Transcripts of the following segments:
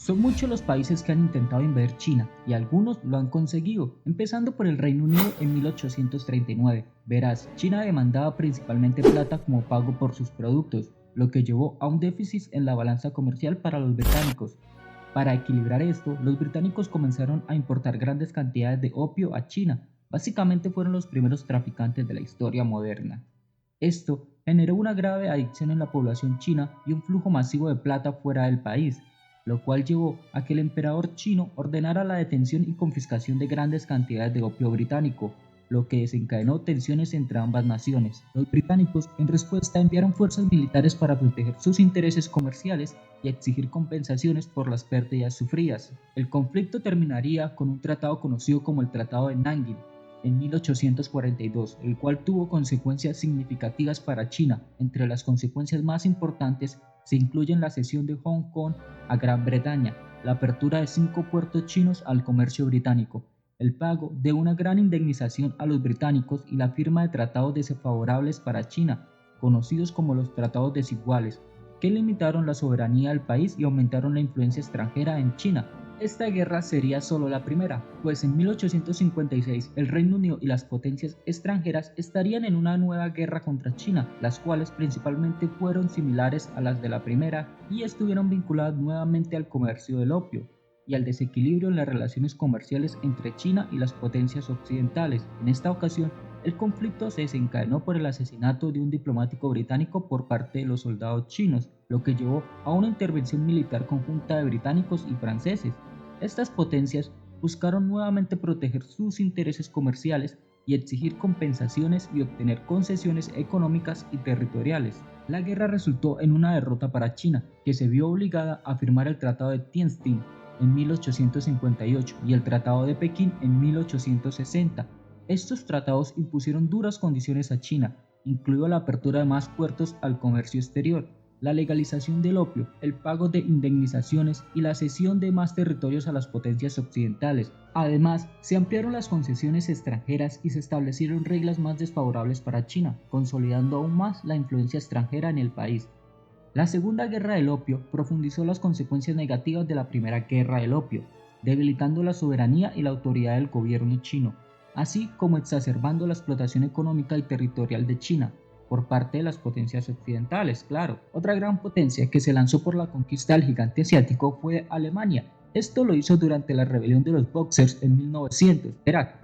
Son muchos los países que han intentado invadir China y algunos lo han conseguido, empezando por el Reino Unido en 1839. Verás, China demandaba principalmente plata como pago por sus productos, lo que llevó a un déficit en la balanza comercial para los británicos. Para equilibrar esto, los británicos comenzaron a importar grandes cantidades de opio a China. Básicamente fueron los primeros traficantes de la historia moderna. Esto generó una grave adicción en la población china y un flujo masivo de plata fuera del país, lo cual llevó a que el emperador chino ordenara la detención y confiscación de grandes cantidades de opio británico, lo que desencadenó tensiones entre ambas naciones. Los británicos, en respuesta, enviaron fuerzas militares para proteger sus intereses comerciales y exigir compensaciones por las pérdidas sufridas. El conflicto terminaría con un tratado conocido como el Tratado de Nanking en 1842, el cual tuvo consecuencias significativas para China. Entre las consecuencias más importantes se incluyen la cesión de Hong Kong a Gran Bretaña, la apertura de 5 puertos chinos al comercio británico, el pago de una gran indemnización a los británicos y la firma de tratados desfavorables para China, conocidos como los tratados desiguales, que limitaron la soberanía del país y aumentaron la influencia extranjera en China. Esta guerra sería solo la primera, pues en 1856 el Reino Unido y las potencias extranjeras estarían en una nueva guerra contra China, las cuales principalmente fueron similares a las de la primera y estuvieron vinculadas nuevamente al comercio del opio y al desequilibrio en las relaciones comerciales entre China y las potencias occidentales. En esta ocasión, el conflicto se desencadenó por el asesinato de un diplomático británico por parte de los soldados chinos, lo que llevó a una intervención militar conjunta de británicos y franceses. Estas potencias buscaron nuevamente proteger sus intereses comerciales y exigir compensaciones y obtener concesiones económicas y territoriales. La guerra resultó en una derrota para China, que se vio obligada a firmar el Tratado de Tientsin en 1858 y el Tratado de Pekín en 1860. Estos tratados impusieron duras condiciones a China, incluido la apertura de más puertos al comercio exterior, la legalización del opio, el pago de indemnizaciones y la cesión de más territorios a las potencias occidentales. Además, se ampliaron las concesiones extranjeras y se establecieron reglas más desfavorables para China, consolidando aún más la influencia extranjera en el país. La Segunda Guerra del Opio profundizó las consecuencias negativas de la Primera Guerra del Opio, debilitando la soberanía y la autoridad del gobierno chino, así como exacerbando la explotación económica y territorial de China por parte de las potencias occidentales, claro. Otra gran potencia que se lanzó por la conquista del gigante asiático fue Alemania. Esto lo hizo durante la rebelión de los Boxers en 1900.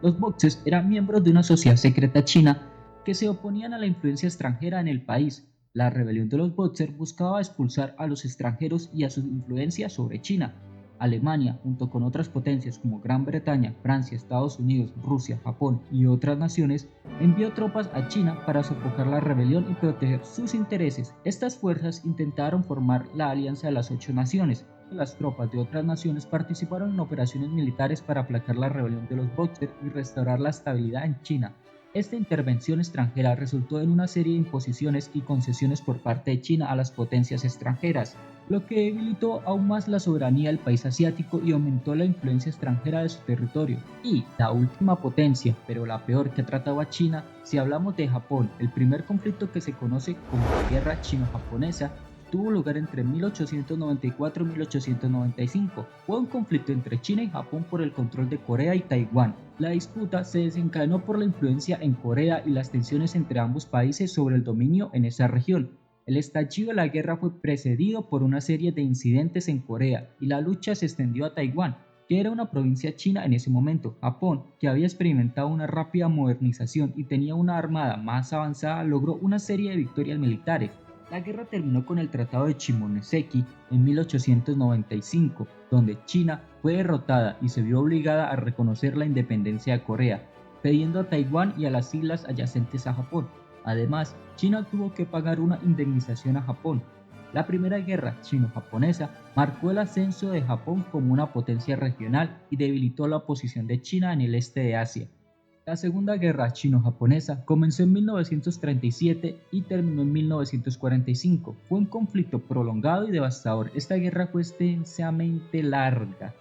Los Boxers eran miembros de una sociedad secreta china que se oponían a la influencia extranjera en el país. La rebelión de los Boxers buscaba expulsar a los extranjeros y a su influencia sobre China. Alemania, junto con otras potencias como Gran Bretaña, Francia, Estados Unidos, Rusia, Japón y otras naciones, envió tropas a China para sofocar la rebelión y proteger sus intereses. Estas fuerzas intentaron formar la Alianza de las Ocho Naciones. Las tropas de otras naciones participaron en operaciones militares para aplacar la rebelión de los Boxers y restaurar la estabilidad en China. Esta intervención extranjera resultó en una serie de imposiciones y concesiones por parte de China a las potencias extranjeras, lo que debilitó aún más la soberanía del país asiático y aumentó la influencia extranjera de su territorio. Y la última potencia, pero la peor que ha tratado a China, si hablamos de Japón, el primer conflicto que se conoce como la Guerra Chino-Japonesa tuvo lugar entre 1894 y 1895. Fue un conflicto entre China y Japón por el control de Corea y Taiwán. La disputa se desencadenó por la influencia en Corea y las tensiones entre ambos países sobre el dominio en esa región. El estallido de la guerra fue precedido por una serie de incidentes en Corea y la lucha se extendió a Taiwán, que era una provincia china en ese momento. Japón, que había experimentado una rápida modernización y tenía una armada más avanzada, logró una serie de victorias militares. La guerra terminó con el Tratado de Shimonoseki en 1895, donde China fue derrotada y se vio obligada a reconocer la independencia de Corea, cediendo a Taiwán y a las islas adyacentes a Japón. Además, China tuvo que pagar una indemnización a Japón. La Primera Guerra Chino-Japonesa marcó el ascenso de Japón como una potencia regional y debilitó la posición de China en el este de Asia. La Segunda Guerra Chino-Japonesa comenzó en 1937 y terminó en 1945. Fue un conflicto prolongado y devastador. Esta guerra fue extensamente larga.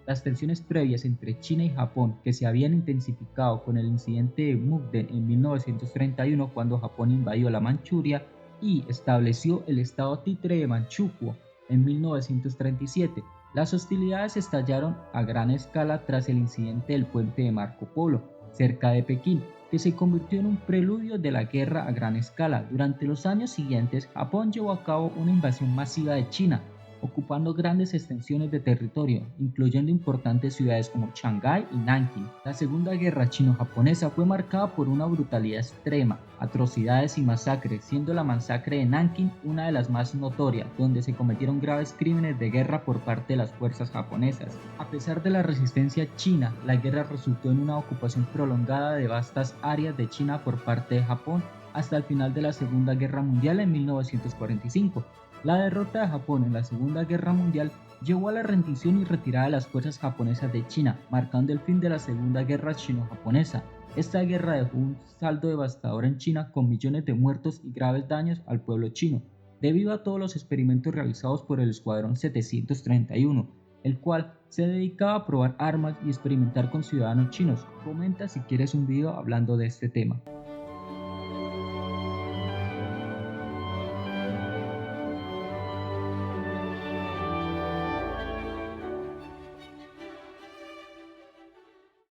Las tensiones previas entre China y Japón, que se habían intensificado con el incidente de Mukden en 1931 cuando Japón invadió la Manchuria y estableció el estado títere de Manchukuo en 1937, Las hostilidades estallaron a gran escala tras el incidente del puente de Marco Polo, cerca de Pekín, que se convirtió en un preludio de la guerra a gran escala. Durante los años siguientes, Japón llevó a cabo una invasión masiva de China, ocupando grandes extensiones de territorio, incluyendo importantes ciudades como Shanghái y Nankín. La Segunda Guerra Chino-Japonesa fue marcada por una brutalidad extrema, atrocidades y masacres, siendo la masacre de Nankín una de las más notorias, donde se cometieron graves crímenes de guerra por parte de las fuerzas japonesas. A pesar de la resistencia china, la guerra resultó en una ocupación prolongada de vastas áreas de China por parte de Japón hasta el final de la Segunda Guerra Mundial en 1945. La derrota de Japón en la Segunda Guerra Mundial llevó a la rendición y retirada de las fuerzas japonesas de China, marcando el fin de la Segunda Guerra Chino-Japonesa. Esta guerra dejó un saldo devastador en China con millones de muertos y graves daños al pueblo chino, debido a todos los experimentos realizados por el Escuadrón 731, el cual se dedicaba a probar armas y experimentar con ciudadanos chinos. Comenta si quieres un video hablando de este tema.